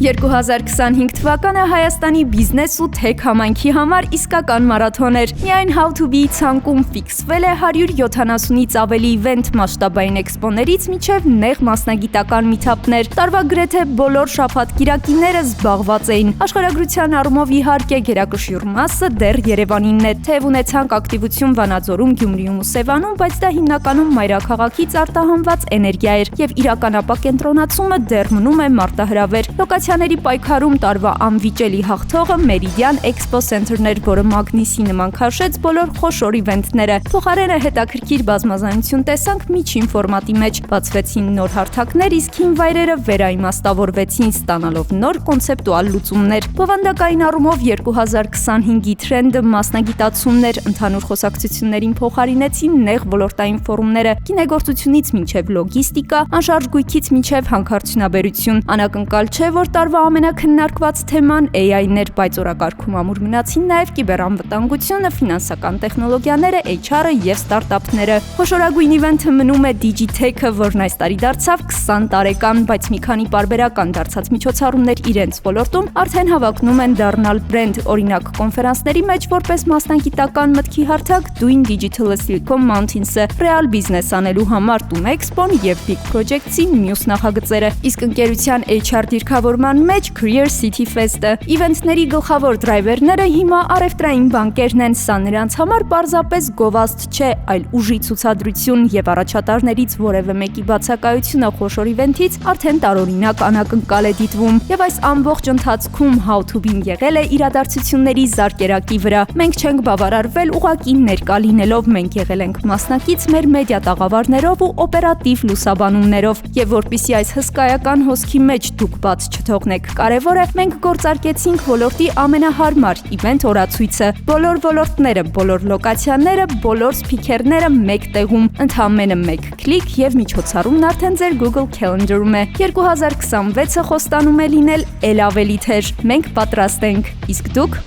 2025 թվականը Հայաստանի բիզնես ու թեք համայնքի համար իսկական մարաթոն էր։ Միայն How to Be ցանկում ֆիքսվել է 170-ից ավելի իվենթ մասշտաբային էքսպոներից մինչև նեղ մասնագիտական միթափներ։ Տարվա գրեթե բոլոր շաբաթ-կիրակիները զբաղված էին։ Աշխարհագրության առումով իհարկե գերակշիռ մասը դեռ Երևանինն է, թեև ունեցանք ակտիվություն Վանաձորում, Գյումրիում ու Սևանում, բայց դա հիմնականում մայրաքաղաքից արտահանված էներգիա էր եւ իրական ապակենտրոնացումը դեռ մնում է մարտահրավեր։ Լոկացիաների պայքարում տարվա անվիճելի հաղթողը Meridian Expo Center-ն էր, որը մագնիսի նման քաշեց բոլոր խոշոր իվենթները։ Փոխարենը հետաքրքիր բազմազանություն տեսանք միջին ֆորմատի մեջ, բացվեցին նոր հարթակներ, իսկ հին վայրերը վերաիմաստավորվեցին, ստանալով նոր կոնցեպտուալ լուծումներ։ Բովանդակային առումով 2025-ի թրենդը մասնագիտացումն էր, ընդհանուր խոսակցություններին փոխարինեցին նեղ ոլորտային ֆորումները, գինեգործությունից մինչև լոգիստիկա, անշարժ գույքից մինչև հանքարդյունաբերություն։ Անակնկալ չէ, որ տարվա ամենաքննարկված թեման AI-ն էր, բայց օրակարգում ամուր մնացին նաև կիբերանվտանգությունը, ֆինանսական տեխնոլոգիաները, HR-ը եւ ստարտափները։ Խոշորագույն իվենթը մնում է Digitech-ը, որն այս տարի դարձավ 20 տարեկան, բայց մի քանի պարբերական դարձած միջոցառումներ իրենց ոլորտում արդեն հավակնում են դառնալ բրենդ։ Օրինակ, կոնֆերանսների մեջ որպես մասնագիտական մտքի հարթակ Doing Digital Silicon Mountains-ը, ռեալ բիզնես անելու համար Tum Expo-ն եւ Big Projects-ի մյուս նախագծերը, իսկ ընկերության HR դիրքավորման մեջ Career City Fest-ը։ Իվենթների գլխավոր դրայվերները հիմա առևտրային բանկերն են, սա նրանց համար պարզապես գովազդ չէ, այլ ուժի ցուցադրություն եւ առաջատարներից որևէ մեկի բացակայությունը խոշոր իվենթից արդեն տարօրինակ անակնկալ է դիտվում։ Եվ այս ամբողջ ընթացքում How to Be-ն եղել է իրադարձությունների զարկերակի վրա։ Մենք չենք բավարարվել ուղղակի ներկա լինելով, մենք եղել ենք մասնակից մեր մեդիա տաղավարներով ու օպերատիվ լուսաբանումներով, եւ որպեսզի այս հսկայական հոսքի մեջ դուք բաց չթողնեք, կարևոր է մենք գործարկեցինք ոլորտի ամենահարմար իվենթ օրացույցը։ Բոլոր ոլորտները, բոլոր լոկացիաները, բոլոր սփիքերները մեկ տեղում, ընդամենը մեկ քլիկ եւ միջոցառումն արդեն ձեր Google Calendar-ում է։ 2026-ը խոստանում է լինել ել ավելի թեժ։ Մենք պատրաստ ենք, իսկ դուք